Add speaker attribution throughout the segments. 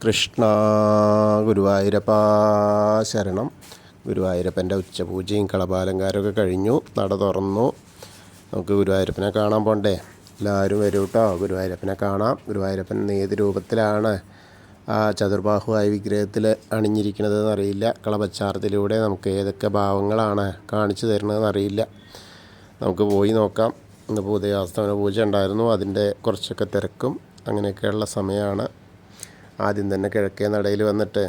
Speaker 1: കൃഷ്ണ ഗുരുവായൂരപ്പാ ശരണം. ഗുരുവായൂരപ്പൻ്റെ ഉച്ചപൂജയും കളഭാലങ്കാരമൊക്കെ കഴിഞ്ഞു. നട തുറന്നു. നമുക്ക് ഗുരുവായൂരപ്പനെ കാണാൻ പോണ്ടേ? എല്ലാവരും വരും കേട്ടോ. ഗുരുവായൂരപ്പനെ കാണാം. ഗുരുവായൂരപ്പൻ ഏത് രൂപത്തിലാണ് ആ ചതുർബാഹുവായ വിഗ്രഹത്തിൽ അണിഞ്ഞിരിക്കുന്നതെന്ന് അറിയില്ല. കളഭച്ചാർത്തിലൂടെ നമുക്ക് ഏതൊക്കെ ഭാവങ്ങളാണ് കാണിച്ചു തരുന്നതെന്ന് അറിയില്ല. നമുക്ക് പോയി നോക്കാം. ഇന്ന് ഉദയാസ്തമന പൂജ ഉണ്ടായിരുന്നു. അതിൻ്റെ കുറച്ചൊക്കെ തിരക്കും അങ്ങനെയൊക്കെയുള്ള സമയമാണ്. ആദ്യം തന്നെ കിഴക്കേ നടയിൽ വന്നിട്ട്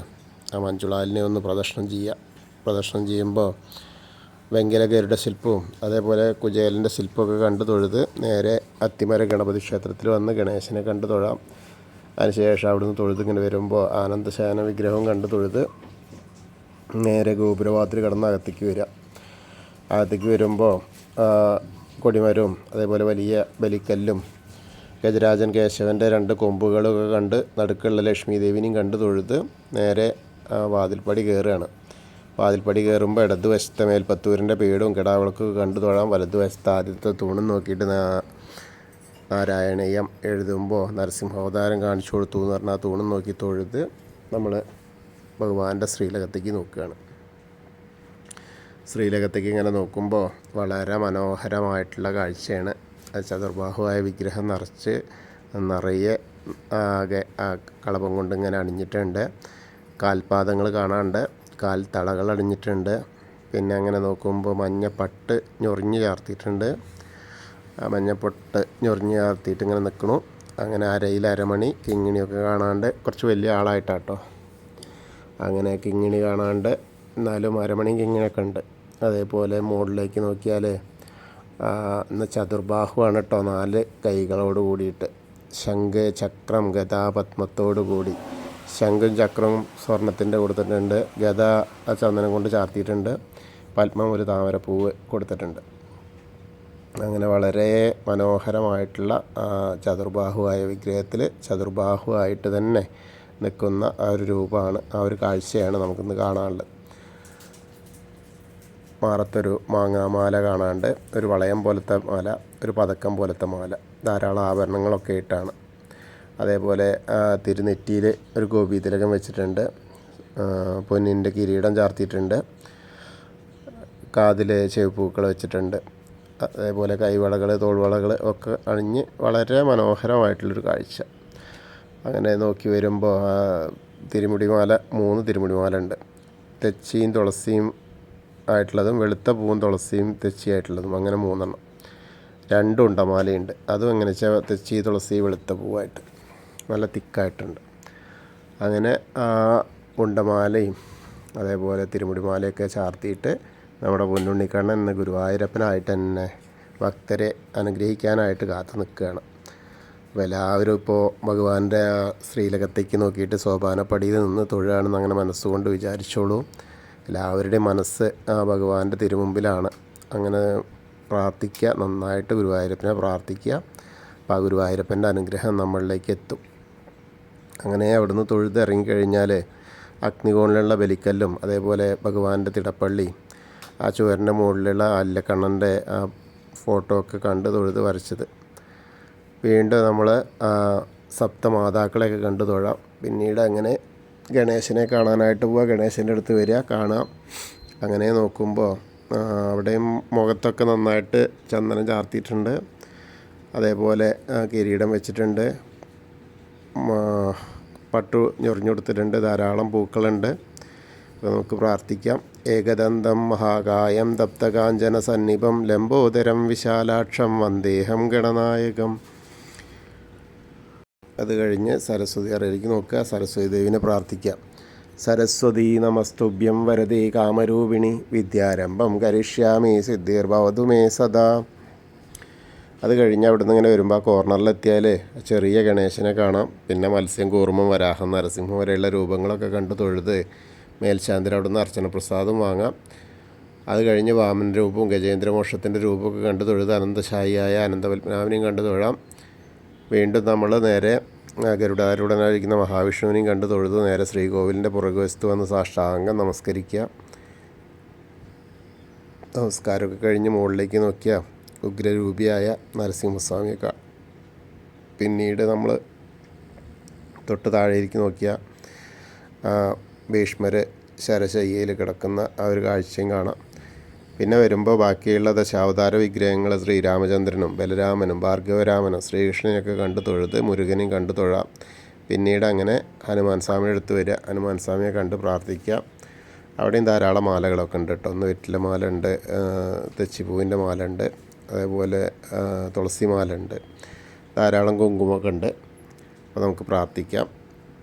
Speaker 1: ആ മഞ്ജുളാലിനെ ഒന്ന് പ്രദക്ഷിണം ചെയ്യുമ്പോൾ വെങ്കല ഗരുഡ ശില്പവും അതേപോലെ കുചേലൻ്റെ ശില്പമൊക്കെ കണ്ടു തൊഴുത് നേരെ അത്തിമര ഗണപതി ക്ഷേത്രത്തിൽ വന്ന് ഗണേശനെ കണ്ടു തൊഴാം. അതിനുശേഷം അവിടുന്ന് തൊഴുത് ഇങ്ങനെ വരുമ്പോൾ ആനന്ദശയന വിഗ്രഹവും കണ്ടു തൊഴുത് നേരെ ഗോപുരവാതിൽ കടന്ന് അകത്തേക്ക് വരിക. അകത്തേക്ക് വരുമ്പോൾ കൊടിമരവും അതേപോലെ വലിയ ബലിക്കല്ലും ഗജരാജൻ കേശവൻ്റെ 2 കൊമ്പുകളൊക്കെ കണ്ട് നടുക്കുള്ള ലക്ഷ്മി ദേവിനെയും കണ്ട് തൊഴുത് നേരെ വാതിൽപ്പടി കയറുകയാണ്. വാതിൽപ്പടി കയറുമ്പോൾ ഇടതുവശത്തെ മേൽപ്പത്തൂരിൻ്റെ പീഠവും കിടാവിളക്കൊക്കെ കണ്ടു തൊഴാം. വലതുവശത്ത് ആദ്യത്തെ തൂണും നോക്കിയിട്ട് നാരായണീയം എഴുതുമ്പോൾ നരസിംഹാവതാരം കാണിച്ചു കൊടുത്തു എന്ന് പറഞ്ഞാൽ ആ തൂണും നോക്കി തൊഴുത് നമ്മൾ ഭഗവാന്റെ ശ്രീലകത്തേക്ക് നോക്കുകയാണ്. ശ്രീലകത്തേക്ക് ഇങ്ങനെ നോക്കുമ്പോൾ വളരെ മനോഹരമായിട്ടുള്ള കാഴ്ചയാണ്. ചതുർബാഹുവായ വിഗ്രഹം നിറയെ ആകെ കളഭം കൊണ്ട് ഇങ്ങനെ അണിഞ്ഞിട്ടുണ്ട്. കാൽപാദങ്ങൾ കാണാണ്ട്, കാൽ തളകൾ അണിഞ്ഞിട്ടുണ്ട്. പിന്നെ അങ്ങനെ നോക്കുമ്പോൾ മഞ്ഞപ്പട്ട് ഞൊറിഞ്ഞ് ചാർത്തിയിട്ടുണ്ട്. മഞ്ഞപ്പൊട്ട് ഞൊറിഞ്ഞ് ചാർത്തിയിട്ട് ഇങ്ങനെ നിൽക്കണു. അങ്ങനെ അരമണി കിങ്ങിണിയൊക്കെ കാണാണ്ട്, കുറച്ച് വലിയ ആളായിട്ടാട്ടോ. അങ്ങനെ കിങ്ങിണി കാണാണ്ട്, എന്നാലും അരമണി കിങ്ങിണിയൊക്കെ ഉണ്ട്. അതേപോലെ മുകളിലേക്ക് നോക്കിയാൽ ഇന്ന് ചതുർബാഹുവാണ് കേട്ടോ. 4 കൈകളോട് കൂടിയിട്ട് ശംഖ്, ചക്രം, ഗദ, പത്മത്തോടു കൂടി. ശംഖും ചക്രവും സ്വർണത്തിൻ്റെ കൊടുത്തിട്ടുണ്ട്. ഗദ ചന്ദനം കൊണ്ട് ചാർത്തിയിട്ടുണ്ട്. പത്മം ഒരു താമരപ്പൂവ് കൊടുത്തിട്ടുണ്ട്. അങ്ങനെ വളരെ മനോഹരമായിട്ടുള്ള ചതുർബാഹുവായ വിഗ്രഹത്തിൽ ചതുർബാഹുവായിട്ട് തന്നെ നിൽക്കുന്ന ആ ഒരു രൂപമാണ്, ആ ഒരു കാഴ്ചയാണ് നമുക്കിന്ന് കാണാനുള്ളത്. മാറത്തൊരു മാങ്ങാമാല കാണാണ്ട്, ഒരു വളയം പോലത്തെ മാല, ഒരു പതക്കം പോലത്തെ മാല, ധാരാളം ആഭരണങ്ങളൊക്കെ ഇട്ടാണ്. അതേപോലെ തിരുനെറ്റിയിൽ ഒരു ഗോപീതിലകം വെച്ചിട്ടുണ്ട്. പൊന്നിൻ്റെ കിരീടം ചാർത്തിയിട്ടുണ്ട്. കാതിൽ ചെവിപ്പൂക്കൾ വെച്ചിട്ടുണ്ട്. അതേപോലെ കൈവളകൾ, തോൾവളകൾ ഒക്കെ അണിഞ്ഞ് വളരെ മനോഹരമായിട്ടുള്ളൊരു കാഴ്ച. അങ്ങനെ നോക്കി വരുമ്പോൾ തിരുമുടിമാല 3 തിരുമുടിമാല ഉണ്ട്. തെച്ചിയും തുളസിയും ആയിട്ടുള്ളതും വെളുത്ത പൂവും തുളസിയും തെച്ചിയായിട്ടുള്ളതും, അങ്ങനെ 3 എണ്ണം. 2 ഉണ്ടമാലയുണ്ട്. അതും എങ്ങനെ വെച്ചാൽ തെച്ചി, തുളസി, വെളുത്ത പൂവായിട്ട് നല്ല തിക്കായിട്ടുണ്ട്. അങ്ങനെ ആ ഉണ്ടമാലയും അതേപോലെ തിരുമുടിമാലയൊക്കെ ചാർത്തിയിട്ട് നമ്മുടെ പൊന്നുണ്ണിക്കണ്ണൻ ഇന്ന് ഗുരുവായൂരപ്പനായിട്ട് തന്നെ ഭക്തരെ അനുഗ്രഹിക്കാനായിട്ട് കാത്തു നിൽക്കുകയാണ്. അപ്പോൾ എല്ലാവരും ഇപ്പോൾ ഭഗവാന്റെ ശ്രീലകത്തേക്ക് നോക്കിയിട്ട് സോപാനപ്പടിയിൽ നിന്ന് തൊഴുകയാണെന്ന് അങ്ങനെ മനസ്സുകൊണ്ട് വിചാരിച്ചോളൂ. എല്ലാവരുടെയും മനസ്സ് ആ ഭഗവാന്റെ തിരുമുമ്പിലാണ്. അങ്ങനെ പ്രാർത്ഥിക്കുക, നന്നായിട്ട് ഗുരുവായൂരപ്പനെ പ്രാർത്ഥിക്കുക. അപ്പോൾ ആ ഗുരുവായൂരപ്പൻ്റെ അനുഗ്രഹം നമ്മളിലേക്ക് എത്തും. അങ്ങനെ അവിടുന്ന് തൊഴുത് ഇറങ്ങിക്കഴിഞ്ഞാൽ അഗ്നികോണിലുള്ള ബലിക്കല്ലും അതേപോലെ ഭഗവാന്റെ തിടപ്പള്ളി, ആ ചുവരിൻ്റെ മുകളിലുള്ള അല്ലക്കണ്ണൻ്റെ ആ ഫോട്ടോ ഒക്കെ കണ്ട് തൊഴുത് വരച്ചത്. വീണ്ടും നമ്മൾ സപ്തമാതാക്കളെയൊക്കെ കണ്ടു തൊഴാം. പിന്നീട് അങ്ങനെ ഗണേശനെ കാണാനായിട്ട് പോവുക. ഗണേശൻ്റെ അടുത്ത് വരിക, കാണാം. അങ്ങനെ നോക്കുമ്പോൾ അവിടെയും മുഖത്തൊക്കെ നന്നായിട്ട് ചന്ദനം ചാർത്തിയിട്ടുണ്ട്. അതേപോലെ കിരീടം വെച്ചിട്ടുണ്ട്. പട്ടു ഞൊറിഞ്ഞു കൊടുത്തിട്ടുണ്ട്. ധാരാളം പൂക്കളുണ്ട്. അപ്പോൾ നമുക്ക് പ്രാർത്ഥിക്കാം. ഏകദന്തം മഹാകായം തപ്തകാഞ്ചന സന്നിഭം ലംബോദരം വിശാലാക്ഷം വന്ദേഹം ഗണനായകം. അത് കഴിഞ്ഞ് സരസ്വതി അറിയിലേക്ക് നോക്കുക. സരസ്വതി ദേവിനെ പ്രാർത്ഥിക്കാം. സരസ്വതി നമസ്തുഭ്യം വരദേ കാമരൂപിണി വിദ്യാരംഭം കരിഷ്യാമി സിദ്ധിർഭവതു മേ സദാ. അത് കഴിഞ്ഞ് അവിടുന്ന് ഇങ്ങനെ വരുമ്പോൾ ആ കോർണറിലെത്തിയാൽ ചെറിയ ഗണേശനെ കാണാം. പിന്നെ മത്സ്യം, കൂർമ്മം, വരാഹം, നരസിംഹം വരെയുള്ള രൂപങ്ങളൊക്കെ കണ്ട് തൊഴുത് മേൽശാന്തിന് അവിടുന്ന് അർച്ചന പ്രസാദം വാങ്ങാം. അത് കഴിഞ്ഞ് വാമന രൂപവും ഗജേന്ദ്രമോക്ഷത്തിൻ്റെ രൂപമൊക്കെ കണ്ട് തൊഴുത് അനന്തശായിയായ അനന്തപത്മനാഭനെയും കണ്ട് തൊഴാം. വീണ്ടും നമ്മൾ നേരെ ഗരുഡാരൂഢനായിരിക്കുന്ന മഹാവിഷ്ണുവിനെയും കണ്ട് തൊഴുത് നേരെ ശ്രീകോവിലിൻ്റെ പുറകുവശത്ത് വന്ന് സാഷ്ടാംഗം നമസ്കരിക്കുക. നമസ്കാരമൊക്കെ കഴിഞ്ഞ് മുകളിലേക്ക് നോക്കിയാൽ ഉഗ്രരൂപിയായ നരസിംഹസ്വാമിയൊക്കെ. പിന്നീട് നമ്മൾ തൊട്ട് താഴേക്ക് നോക്കിയാൽ ഭീഷ്മർ ശരശയ്യയിൽ കിടക്കുന്ന ആ ഒരു കാഴ്ചയും കാണാം. പിന്നെ വരുമ്പോൾ ബാക്കിയുള്ള ദശാവതാര വിഗ്രഹങ്ങൾ ശ്രീരാമചന്ദ്രനും ബലരാമനും ഭാർഗവരാമനും ശ്രീകൃഷ്ണനെയൊക്കെ കണ്ടു തൊഴുത് മുരുകനെയും കണ്ടു തൊഴാം. പിന്നീട് അങ്ങനെ ഹനുമാൻ സ്വാമി എടുത്ത് വരിക, ഹനുമാൻ സ്വാമിയെ കണ്ട് പ്രാർത്ഥിക്കുക. അവിടെയും ധാരാളം മാലകളൊക്കെ ഉണ്ട് കേട്ടോ. ഒന്ന് വെറ്റില മാല ഉണ്ട്, തെച്ചിപ്പൂവിൻ്റെ മാല ഉണ്ട്, അതേപോലെ തുളസി മാല ഉണ്ട്, ധാരാളം കുങ്കുമൊക്കെ ഉണ്ട്. അപ്പോൾ നമുക്ക് പ്രാർത്ഥിക്കാം.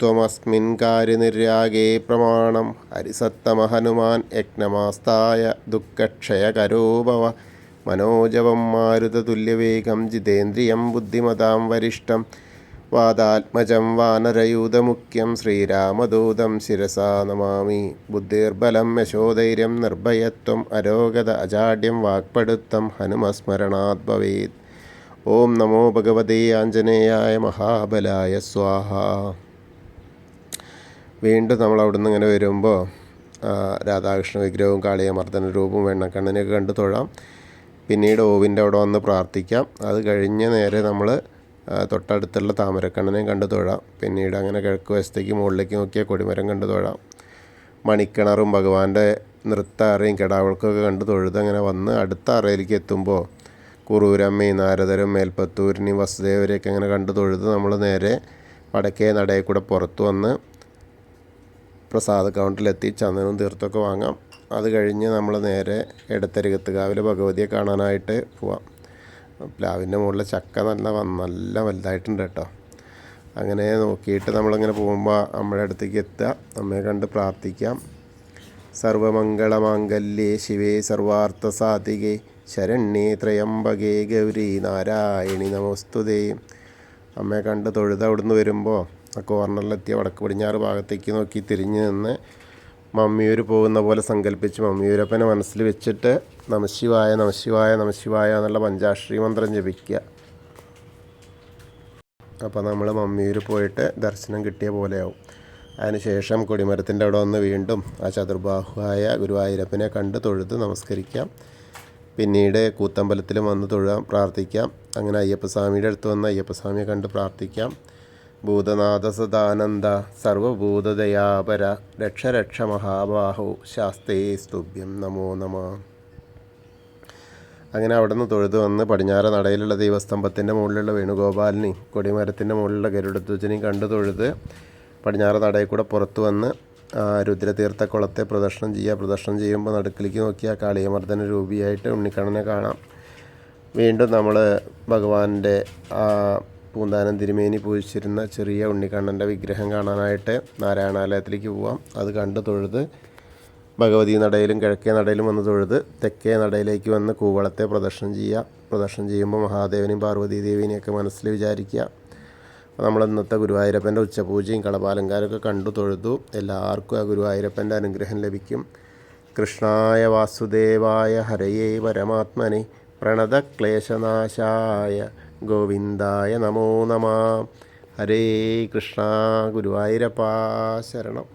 Speaker 1: ത്വമസ്മിൻ കാര്യനിര്യാഗേ പ്രമാണം ഹരിസത്തമ ഹനുമാൻ യജ്ഞമാസ്തായ ദുഃഖക്ഷയകരോ ഭവ മനോജവം മാരുതതുല്യവേഗം ജിതേന്ദ്രിയം ബുദ്ധിമതാം വരിഷ്ഠം വാദാത്മജം വാനരയൂതമുഖ്യം ശ്രീരാമദൂതം ശിരസാ നമാമി. ബുദ്ധിർബലം യശോധൈര്യം നിർഭയത്വം അരോഗത അജാഡ്യം വാക്പടുത്തം ഹനുമസ്മരണാത് ഭവേത്. ഓം നമോ ഭഗവതേ ആഞ്ജനേയായ മഹാബലായ സ്വാഹ. വീണ്ടും നമ്മൾ അവിടുന്ന് ഇങ്ങനെ വരുമ്പോൾ രാധാകൃഷ്ണ വിഗ്രഹവും കാളിയമർദ്ദന രൂപവും വെണ്ണക്കണ്ണനെയൊക്കെ കണ്ട് തൊഴാം. പിന്നീട് ഓവിൻ്റെ അവിടെ വന്ന് പ്രാർത്ഥിക്കാം. അത് കഴിഞ്ഞ് നേരെ നമ്മൾ തൊട്ടടുത്തുള്ള താമരക്കണ്ണനെയും കണ്ട് തൊഴാം. പിന്നീട് അങ്ങനെ കിഴക്ക് വശത്തേക്ക് മുകളിലേക്ക് നോക്കിയാൽ കൊടിമരം കണ്ട് തൊഴാം. മണിക്കിണറും ഭഗവാന്റെ നൃത്ത അറയും കിടാവൾക്കൊക്കെ കണ്ട് തൊഴുത് അങ്ങനെ വന്ന് അടുത്ത അറയിലേക്ക് എത്തുമ്പോൾ കുറൂരമ്മയും നാരദരും മേൽപ്പത്തൂരിനെയും വസുദേവരെയൊക്കെ അങ്ങനെ കണ്ട് തൊഴുത് നമ്മൾ നേരെ വടക്കേ നടയിൽ കൂടെ പുറത്ത് വന്ന് പ്രസാദ കൗണ്ടറിലെത്തി ചന്ദനവും തീർത്തൊക്കെ വാങ്ങാം. അത് കഴിഞ്ഞ് നമ്മൾ നേരെ എടത്തരികത്തുകാവിൽ ഭഗവതിയെ കാണാനായിട്ട് പോവാം. പ്ലാവിൻ്റെ മുകളിൽ ചക്ക നല്ല വലുതായിട്ടുണ്ട് കേട്ടോ. അങ്ങനെ നോക്കിയിട്ട് നമ്മളിങ്ങനെ പോകുമ്പോൾ അമ്മയുടെ അടുത്തേക്ക് എത്തുക, അമ്മയെ കണ്ട് പ്രാർത്ഥിക്കാം. സർവമംഗളമാംഗല്യേ ശിവേ സർവാർത്ഥസാധികേ ശരണ്യേ ത്രയംബകേ ഗൗരി നാരായണി നമോസ്തുതേ. അമ്മയെ കണ്ട് തൊഴുത് അവിടുന്ന് വരുമ്പോൾ ആ കോർണറിലെത്തിയ വടക്ക് പടിഞ്ഞാറ് ഭാഗത്തേക്ക് നോക്കി തിരിഞ്ഞ് നിന്ന് മമ്മിയൂർ പോകുന്ന പോലെ സങ്കല്പിച്ച് മമ്മിയൂരപ്പനെ മനസ്സിൽ വെച്ചിട്ട് നമശിവായ നമശിവായ നമശിവായ എന്നുള്ള പഞ്ചാക്ഷരി മന്ത്രം ജപിക്കുക. അപ്പോൾ നമ്മൾ മമ്മിയൂർ പോയിട്ട് ദർശനം കിട്ടിയ പോലെയാവും. അതിനുശേഷം കൊടിമരത്തിൻ്റെ അവിടെ വന്ന് വീണ്ടും ആ ചതുർബാഹുവായ ഗുരുവായൂരപ്പനെ കണ്ട് തൊഴുത് നമസ്കരിക്കാം. പിന്നീട് കൂത്തമ്പലത്തിലും വന്ന് തൊഴാം, പ്രാർത്ഥിക്കാം. അങ്ങനെ അയ്യപ്പസ്വാമിയുടെ അടുത്ത് വന്ന് അയ്യപ്പസ്വാമിയെ കണ്ട് പ്രാർത്ഥിക്കാം. ഭൂതനാഥ സദാനന്ദ സർവഭൂതദയാപര രക്ഷ രക്ഷ മഹാബാഹു ശാസ്തേ സ്തുഭ്യം നമോ നമ. അങ്ങനെ അവിടെ നിന്ന് തൊഴുത് വന്ന് പടിഞ്ഞാറ് നടയിലുള്ള ദൈവസ്തംഭത്തിൻ്റെ മുകളിലുള്ള വേണുഗോപാലിനെയും കൊടിമരത്തിൻ്റെ മുകളിലുള്ള ഗരുഡധ്വജനെയും കണ്ട് തൊഴുത് പടിഞ്ഞാറ് നടയിൽ കൂടെ പുറത്ത് വന്ന് രുദ്രതീർത്ഥക്കുളത്തെ പ്രദർശനം ചെയ്യുക. പ്രദർശനം ചെയ്യുമ്പോൾ നടുക്കിലേക്ക് നോക്കിയാൽ കാളിയമർദ്ദന രൂപിയായിട്ട് ഉണ്ണിക്കണ്ണനെ കാണാം. വീണ്ടും നമ്മൾ ഭഗവാന്റെ പൂന്താനം തിരുമേനി പൂജിച്ചിരുന്ന ചെറിയ ഉണ്ണിക്കണ്ണൻ്റെ വിഗ്രഹം കാണാനായിട്ട് നാരായണാലയത്തിലേക്ക് പോവാം. അത് കണ്ട് തൊഴുത് ഭഗവതി നടയിലും കിഴക്കേ നടയിലും വന്ന് തൊഴുത് തെക്കേ നടയിലേക്ക് വന്ന് കൂവളത്തെ പ്രദർശനം ചെയ്യുക. പ്രദർശനം ചെയ്യുമ്പോൾ മഹാദേവനെയും പാർവതീ ദേവീനെയൊക്കെ മനസ്സിൽ വിചാരിക്കുക. നമ്മൾ ഇന്നത്തെ ഗുരുവായൂരപ്പൻ്റെ ഉച്ചപൂജയും കളഭാലങ്കാരമൊക്കെ കണ്ടു തൊഴുതു. എല്ലാവർക്കും ആ ഗുരുവായൂരപ്പൻ്റെ അനുഗ്രഹം ലഭിക്കും. കൃഷ്ണായ വാസുദേവായ ഹരയേ പരമാത്മനെ പ്രണതക്ലേശനാശായ ഗോവിന്ദായ നമോ നമഃ. ഹരേ കൃഷ്ണ. ഗുരുവായൂരപ്പാ ശരണം.